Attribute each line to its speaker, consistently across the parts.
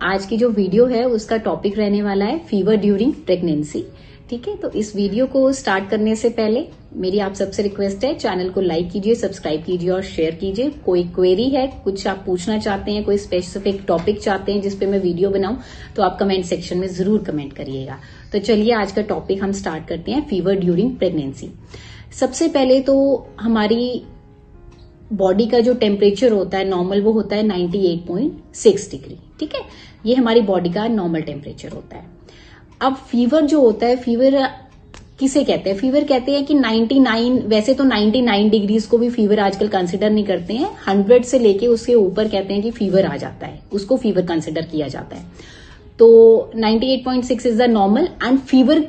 Speaker 1: आज की जो वीडियो है उसका टॉपिक रहने वाला है फीवर ड्यूरिंग प्रेगनेंसी। ठीक है, तो इस वीडियो को स्टार्ट करने से पहले मेरी आप सबसे रिक्वेस्ट है, चैनल को लाइक कीजिए, सब्सक्राइब कीजिए और शेयर कीजिए। कोई क्वेरी है, कुछ आप पूछना चाहते हैं, कोई स्पेसिफिक टॉपिक चाहते हैं जिसपे मैं वीडियो बनाऊं, तो आप कमेंट सेक्शन में जरूर कमेंट करिएगा। तो चलिए आज का टॉपिक हम स्टार्ट करते हैं, फीवर ड्यूरिंग प्रेगनेंसी। सबसे पहले तो हमारी बॉडी का जो टेम्परेचर होता है नॉर्मल, वो होता है 98.6 डिग्री। ठीक है, ये हमारी बॉडी का नॉर्मल टेम्परेचर होता है। अब फीवर जो होता है, फीवर किसे कहते हैं? फीवर कहते हैं कि 99, वैसे तो 99 डिग्रीज को भी फीवर आजकल कंसिडर नहीं करते हैं, 100 से लेके उसके ऊपर कहते हैं कि फीवर आ जाता है, उसको फीवर कंसिडर किया जाता है। तो 98.6 is the normal. And fever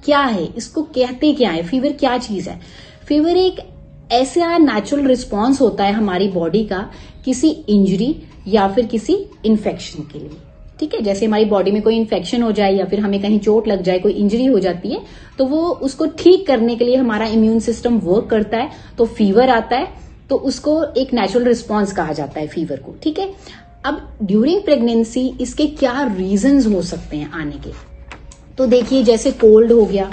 Speaker 1: क्या है, इसको कहते क्या है, फीवर क्या चीज है? फीवर एक ऐसा नेचुरल रिस्पॉन्स होता है हमारी बॉडी का किसी इंजरी या फिर किसी इन्फेक्शन के लिए। ठीक है, जैसे हमारी बॉडी में कोई इन्फेक्शन हो जाए या फिर हमें कहीं चोट लग जाए, कोई इंजरी हो जाती है, तो वो उसको ठीक करने के लिए हमारा इम्यून सिस्टम वर्क करता है, तो फीवर आता है, तो उसको एक नेचुरल रिस्पॉन्स कहा जाता है फीवर को। ठीक है, अब ड्यूरिंग प्रेगनेंसी इसके क्या रीजंस हो सकते हैं आने के? तो देखिए, जैसे कोल्ड हो गया,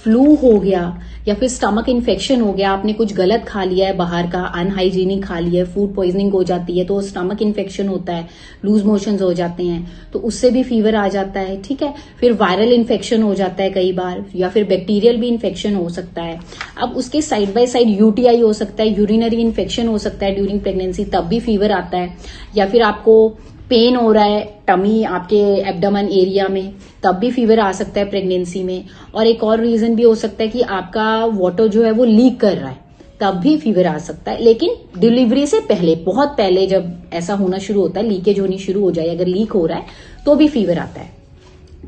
Speaker 1: फ्लू हो गया, या फिर स्टमक इन्फेक्शन हो गया, आपने कुछ गलत खा लिया है, बाहर का अनहाइजीनिक खा लिया है, फूड पॉइजनिंग हो जाती है तो स्टमक इन्फेक्शन होता है, लूज मोशंस हो जाते हैं, तो उससे भी फीवर आ जाता है। ठीक है, फिर वायरल इन्फेक्शन हो जाता है कई बार, या फिर बैक्टीरियल भी इन्फेक्शन हो सकता है। अब उसके साइड बाय साइड यूटीआई हो सकता है, यूरिनरी इन्फेक्शन हो सकता है ड्यूरिंग प्रेगनेंसी, तब भी फीवर आता है। या फिर आपको पेन हो रहा है टमी, आपके एब्डोमेन एरिया में, तब भी फीवर आ सकता है प्रेगनेंसी में। और एक और रीजन भी हो सकता है कि आपका वाटर जो है वो लीक कर रहा है, तब भी फीवर आ सकता है। लेकिन डिलीवरी से पहले, बहुत पहले जब ऐसा होना शुरू होता है, लीकेज होनी शुरू हो जाए, अगर लीक हो रहा है तो भी फीवर आता है।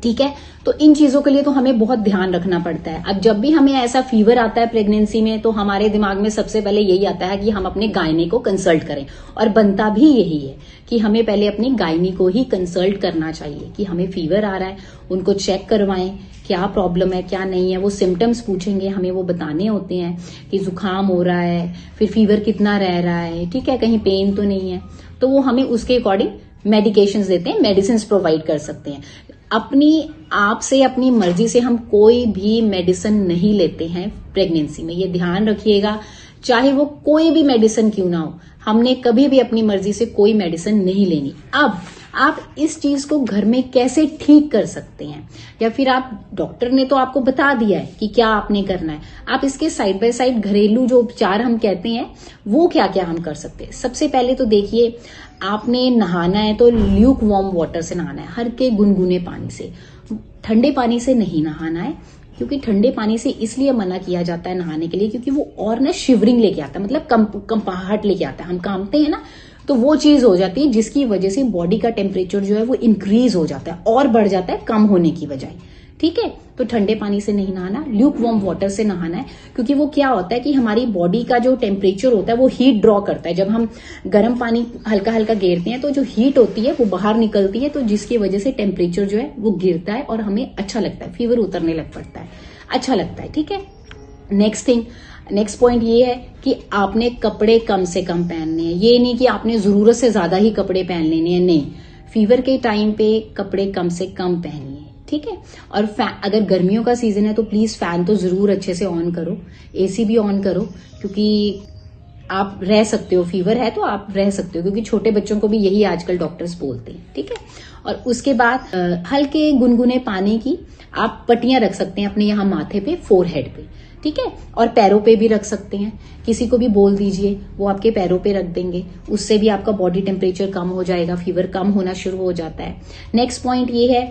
Speaker 1: ठीक है, तो इन चीजों के लिए तो हमें बहुत ध्यान रखना पड़ता है। अब जब भी हमें ऐसा फीवर आता है प्रेगनेंसी में, तो हमारे दिमाग में सबसे पहले यही आता है कि हम अपने गायनी को कंसल्ट करें, और बनता भी यही है कि हमें पहले अपनी गायनी को ही कंसल्ट करना चाहिए कि हमें फीवर आ रहा है, उनको चेक करवाएं, क्या प्रॉब्लम है क्या नहीं है। वो सिम्टम्स पूछेंगे, हमें वो बताने होते हैं कि जुकाम हो रहा है, फिर फीवर कितना रह रहा है, ठीक है, कहीं पेन तो नहीं है, तो वो हमें उसके अकॉर्डिंग मेडिकेशंस देते हैं, मेडिसिन प्रोवाइड कर सकते हैं। अपनी आप से, अपनी मर्जी से हम कोई भी मेडिसिन नहीं लेते हैं प्रेगनेंसी में, ये ध्यान रखिएगा। चाहे वो कोई भी मेडिसिन क्यों ना हो, हमने कभी भी अपनी मर्जी से कोई मेडिसिन नहीं लेनी। अब आप इस चीज को घर में कैसे ठीक कर सकते हैं, या फिर आप, डॉक्टर ने तो आपको बता दिया है कि क्या आपने करना है, आप इसके साइड बाय साइड घरेलू जो उपचार हम कहते हैं वो क्या क्या हम कर सकते हैं। सबसे पहले तो देखिए, आपने नहाना है तो ल्यूक वार्म वाटर से नहाना है, हल्के गुनगुने पानी से, ठंडे पानी से नहीं नहाना है। क्योंकि ठंडे पानी से इसलिए मना किया जाता है नहाने के लिए, क्योंकि वो और ना शिवरिंग लेके आता है, मतलब कंपाहट लेके आता है, हम कांपते हैं ना, तो वो चीज हो जाती है जिसकी वजह से बॉडी का टेम्परेचर जो है वो इंक्रीज हो जाता है और बढ़ जाता है कम होने की बजाय। ठीक है, तो ठंडे पानी से नहीं नहाना, ल्यूक वार्म वाटर से नहाना है। क्योंकि वो क्या होता है कि हमारी बॉडी का जो टेम्परेचर होता है वो हीट ड्रॉ करता है। जब हम गर्म पानी हल्का हल्का गेरते हैं तो जो हीट होती है वो बाहर निकलती है, तो जिसकी वजह से टेम्परेचर जो है वो गिरता है और हमें अच्छा लगता है, फीवर उतरने लग पड़ता है, अच्छा लगता है। ठीक है, नेक्स्ट पॉइंट ये है कि आपने कपड़े कम से कम पहनने हैं। ये नहीं कि आपने जरूरत से ज्यादा ही कपड़े पहन लेने हैं, नहीं, फीवर के टाइम पे कपड़े कम से कम पहनिए। ठीक है, और अगर गर्मियों का सीजन है तो प्लीज फैन तो जरूर अच्छे से ऑन करो, एसी भी ऑन करो, क्योंकि आप रह सकते हो, फीवर है तो आप रह सकते हो, क्योंकि छोटे बच्चों को भी यही आजकल डॉक्टर्स बोलते हैं। ठीक है, और उसके बाद हल्के गुनगुने पानी की आप पट्टियां रख सकते हैं अपने यहाँ माथे पे, फोरहेड पे। ठीक है, और पैरों पे भी रख सकते हैं, किसी को भी बोल दीजिए वो आपके पैरों पे रख देंगे, उससे भी आपका बॉडी टेम्परेचर कम हो जाएगा, फीवर कम होना शुरू हो जाता है। नेक्स्ट पॉइंट ये है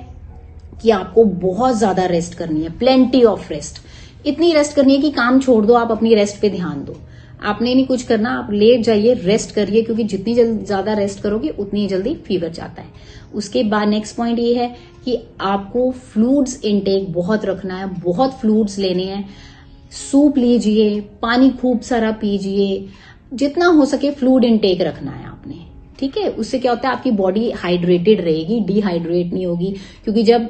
Speaker 1: कि आपको बहुत ज्यादा रेस्ट करनी है, प्लेंटी ऑफ रेस्ट। इतनी रेस्ट करनी है कि काम छोड़ दो, आप अपनी रेस्ट पे ध्यान दो। आपने नहीं कुछ करना, आप लेट जाइए, रेस्ट करिए, क्योंकि जितनी ज्यादा रेस्ट करोगे उतनी जल्दी फीवर जाता है। उसके बाद नेक्स्ट पॉइंट ये है कि आपको फ्लूइड्स इनटेक बहुत रखना है, बहुत फ्लूइड्स लेने हैं। सूप लीजिए, पानी खूब सारा पीजिए, जितना हो सके फ्लूइड इनटेक रखना है आपने। ठीक है, उससे क्या होता है, आपकी बॉडी हाइड्रेटेड रहेगी, डिहाइड्रेट नहीं होगी। क्योंकि जब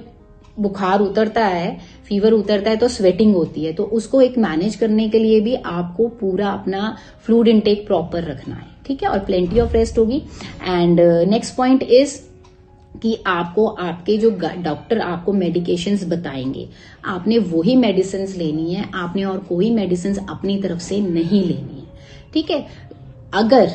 Speaker 1: बुखार उतरता है, फीवर उतरता है, तो स्वेटिंग होती है, तो उसको एक मैनेज करने के लिए भी आपको पूरा अपना फ्लूइड इनटेक प्रॉपर रखना है। ठीक है, और प्लेंटी ऑफ रेस्ट होगी। एंड नेक्स्ट पॉइंट इज कि आपको आपके जो डॉक्टर आपको मेडिकेशंस बताएंगे, आपने वही मेडिसिन लेनी है, आपने और कोई मेडिसिन अपनी तरफ से नहीं लेनी है। ठीक है। अगर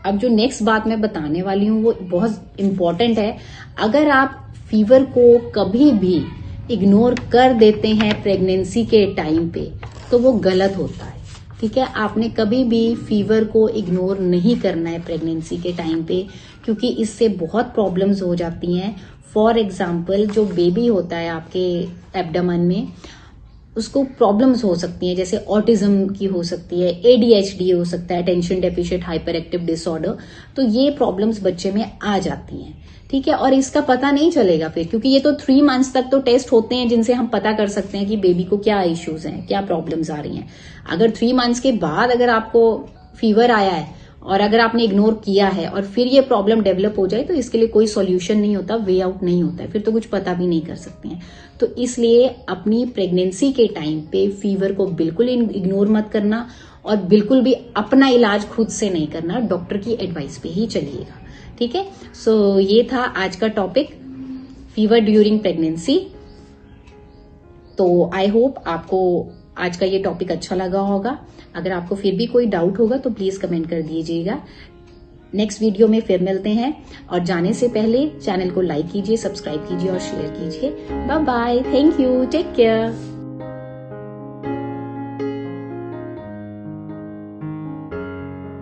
Speaker 1: अब जो नेक्स्ट बात मैं बताने वाली हूँ वो बहुत इंपॉर्टेंट है। अगर आप फीवर को कभी भी इग्नोर कर देते हैं प्रेगनेंसी के टाइम पे, तो वो गलत होता है। ठीक है। आपने कभी भी फीवर को इग्नोर नहीं करना है प्रेगनेंसी के टाइम पे, क्योंकि इससे बहुत प्रॉब्लम्स हो जाती हैं। फॉर एग्जाम्पल, जो बेबी होता है आपके एब्डोमेन में, उसको प्रॉब्लम्स हो सकती हैं, जैसे ऑटिज्म की हो सकती है, ADHD हो सकता है, attention deficient hyper active disorder. तो ये प्रॉब्लम्स बच्चे में आ जाती हैं। ठीक है। और इसका पता नहीं चलेगा फिर, क्योंकि ये तो 3 मंथ्स तक तो टेस्ट होते हैं जिनसे हम पता कर सकते हैं कि बेबी को क्या इश्यूज हैं, क्या प्रॉब्लम्स आ रही हैं। अगर 3 मंथ्स के बाद अगर आपको फीवर आया है और अगर आपने इग्नोर किया है और फिर ये प्रॉब्लम डेवलप हो जाए, तो इसके लिए कोई सॉल्यूशन नहीं होता, वे आउट नहीं होता है, फिर तो कुछ पता भी नहीं कर सकते हैं। तो इसलिए अपनी प्रेगनेंसी के टाइम पे फीवर को बिल्कुल इग्नोर मत करना और बिल्कुल भी अपना इलाज खुद से नहीं करना, डॉक्टर की एडवाइस पे ही चलिएगा। ठीक है। सो ये था आज का टॉपिक, फीवर ड्यूरिंग प्रेगनेंसी। तो आई होप आपको आज का ये टॉपिक अच्छा लगा होगा। अगर आपको फिर भी कोई डाउट होगा तो प्लीज कमेंट कर दीजिएगा। नेक्स्ट वीडियो में फिर मिलते हैं, और जाने से पहले चैनल को लाइक कीजिए, सब्सक्राइब कीजिए और शेयर कीजिए। Bye bye, thank you, take care.